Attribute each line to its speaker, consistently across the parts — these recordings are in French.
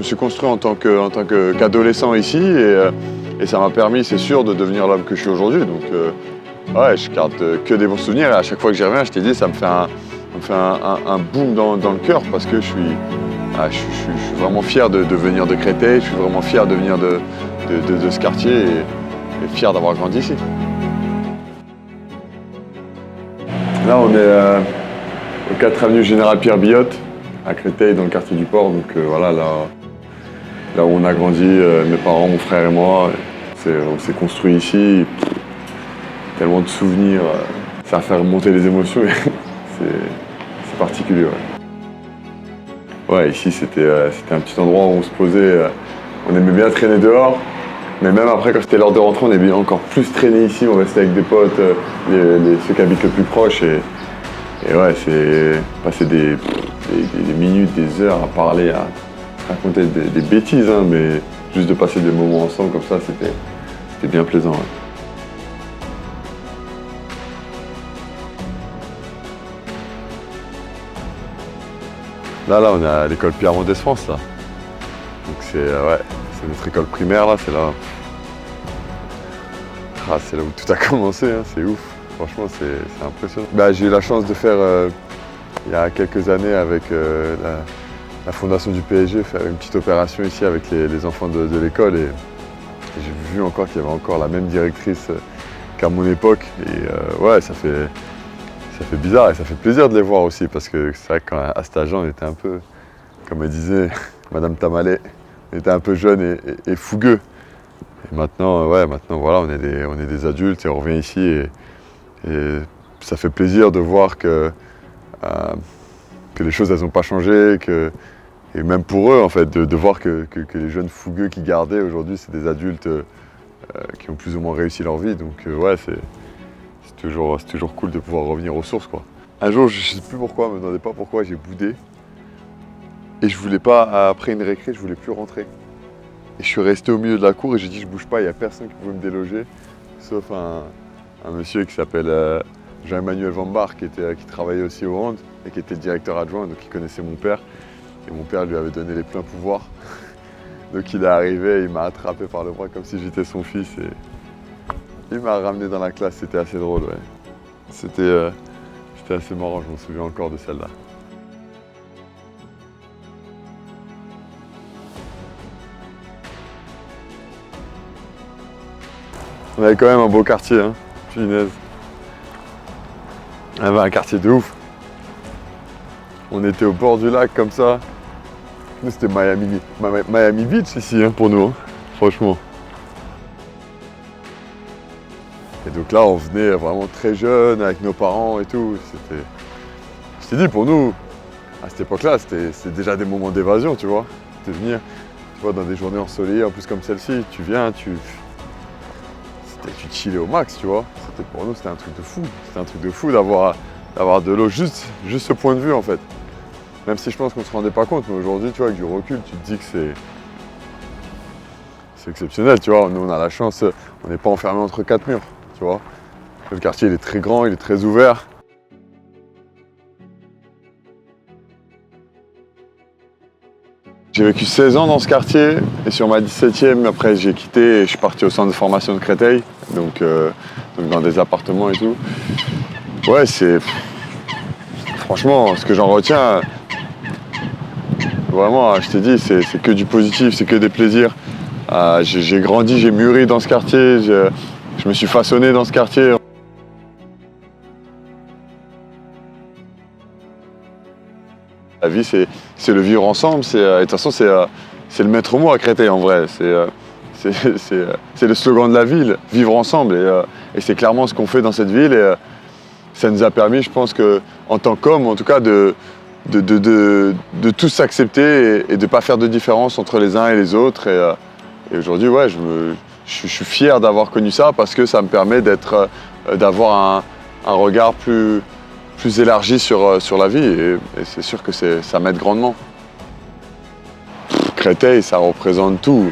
Speaker 1: me suis construit en tant qu'adolescent ici et ça m'a permis, c'est sûr, de devenir l'homme que je suis aujourd'hui. Donc ouais, je garde que des bons souvenirs et à chaque fois que j'y reviens, je t'ai dit, ça me fait un boom dans le cœur parce que je suis vraiment fier de venir de Créteil, je suis vraiment fier de venir de ce quartier et fier d'avoir grandi ici. Là, on est au 4 avenue Général Pierre Billotte, à Créteil, dans le quartier du Port. Donc voilà, là où on a grandi, mes parents, mon frère et moi, on s'est construit ici. Tellement de souvenirs, ça va faire remonter les émotions. C'est particulier. Ouais, ici, c'était un petit endroit où on se posait. On aimait bien traîner dehors. Mais même après, quand c'était l'heure de rentrer, on aimait bien encore plus traîner ici. On restait avec des potes, ceux qui habitent le plus proche. Et ouais, c'est passer des minutes, des heures à parler, à raconter des bêtises, hein, mais juste de passer des moments ensemble comme ça, c'était bien plaisant. Ouais. Là, on est à l'école Pierre Mendès France, là. Donc c'est notre école primaire, là, c'est là. Ah, c'est là où tout a commencé, hein, c'est ouf. Franchement, c'est impressionnant. Bah, j'ai eu la chance de faire, il y a quelques années, avec la fondation du PSG, faire une petite opération ici avec les enfants de l'école. Et j'ai vu encore qu'il y avait encore la même directrice qu'à mon époque. Et ouais, ça fait bizarre et ça fait plaisir de les voir aussi parce que c'est vrai qu'à cet âge-là, on était un peu, comme elle disait, Madame Tamalet, on était un peu jeunes et fougueux. Et maintenant, voilà, on est des adultes et on revient ici et ça fait plaisir de voir que les choses, elles n'ont pas changé, et même pour eux, en fait, de voir que les jeunes fougueux qui gardaient aujourd'hui, c'est des adultes qui ont plus ou moins réussi leur vie. Donc ouais, c'est toujours cool de pouvoir revenir aux sources, quoi. Un jour, je ne sais plus pourquoi, me demandez pas pourquoi, j'ai boudé. Et je voulais pas, après une récré, je voulais plus rentrer. Et je suis resté au milieu de la cour et j'ai dit je bouge pas, il n'y a personne qui pouvait me déloger, sauf un monsieur qui s'appelle Jean-Emmanuel Vambard, qui travaillait aussi au hand et qui était le directeur adjoint, donc il connaissait mon père. Et mon père lui avait donné les pleins pouvoirs. Donc il est arrivé, il m'a attrapé par le bras comme si j'étais son fils. Et il m'a ramené dans la classe, c'était assez drôle, ouais. C'était assez marrant, je m'en souviens encore de celle-là. On avait quand même un beau quartier, hein, punaise. On avait un quartier de ouf. On était au bord du lac comme ça. Nous, c'était Miami Beach ici, hein, pour nous, hein, franchement. Et donc là, on venait vraiment très jeune, avec nos parents et tout. Je t'ai dit, pour nous, à cette époque-là, c'était déjà des moments d'évasion, tu vois. De venir, tu vois, dans des journées ensoleillées, en plus comme celle-ci, tu viens, tu chillais au max, tu vois. Pour nous, c'était un truc de fou. C'était un truc de fou d'avoir de l'eau, juste ce point de vue, en fait. Même si je pense qu'on ne se rendait pas compte, mais aujourd'hui, tu vois, avec du recul, tu te dis que c'est exceptionnel, tu vois. Nous, on a la chance, on n'est pas enfermé entre quatre murs, tu vois. Le quartier, il est très grand, il est très ouvert. J'ai vécu 16 ans dans ce quartier et sur ma 17e, après j'ai quitté et je suis parti au centre de formation de Créteil, donc dans des appartements et tout. Ouais, franchement, ce que j'en retiens, vraiment, je t'ai dit, c'est que du positif, c'est que des plaisirs. J'ai grandi, j'ai mûri dans ce quartier, je me suis façonné dans ce quartier. La vie, c'est le vivre ensemble. De toute façon, c'est le maître mot à Créteil, en vrai. C'est le slogan de la ville, vivre ensemble. Et c'est clairement ce qu'on fait dans cette ville. Et ça nous a permis, je pense, en tant qu'hommes, en tout cas, de tous s'accepter et de ne pas faire de différence entre les uns et les autres. Et aujourd'hui, ouais, je suis fier d'avoir connu ça parce que ça me permet d'avoir un regard plus élargi sur la vie et c'est sûr que ça m'aide grandement. Créteil, ça représente tout.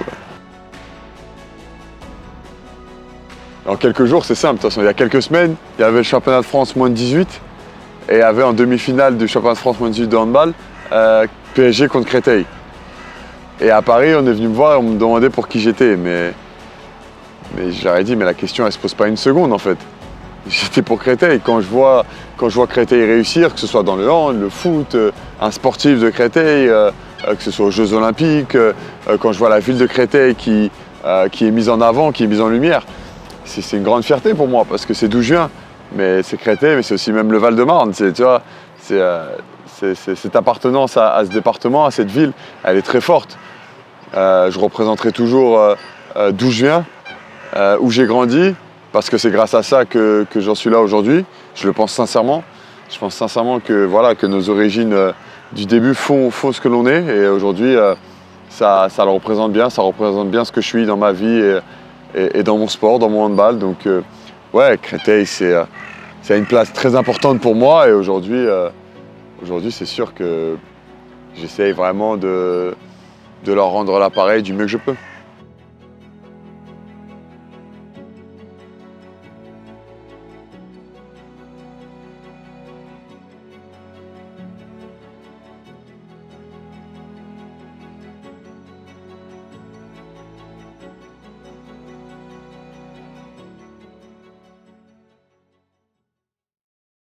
Speaker 1: En quelques jours, c'est simple. De toute façon, il y a quelques semaines, il y avait le championnat de France moins de 18 et il y avait en demi-finale du championnat de France moins de 18 de handball PSG contre Créteil. Et à Paris, on est venu me voir et on me demandait pour qui j'étais. Mais je leur ai dit, mais la question, elle ne se pose pas une seconde en fait. J'étais pour Créteil. Quand je vois Créteil réussir, que ce soit dans le hand, le foot, un sportif de Créteil, que ce soit aux Jeux Olympiques, quand je vois la ville de Créteil qui est mise en avant, qui est mise en lumière, c'est une grande fierté pour moi parce que c'est d'où je viens. Mais c'est Créteil, mais c'est aussi même le Val-de-Marne. Tu vois, cette appartenance à ce département, à cette ville, elle est très forte. Je représenterai toujours d'où je viens, où j'ai grandi, parce que c'est grâce à ça que j'en suis là aujourd'hui. Je le pense sincèrement. Je pense sincèrement que, voilà, que nos origines du début font ce que l'on est. Et aujourd'hui, ça le représente bien. Ça représente bien ce que je suis dans ma vie et dans mon sport, dans mon handball. Donc, ouais, Créteil, ça a une place très importante pour moi. Et aujourd'hui, c'est sûr que j'essaye vraiment de leur rendre l'appareil du mieux que je peux.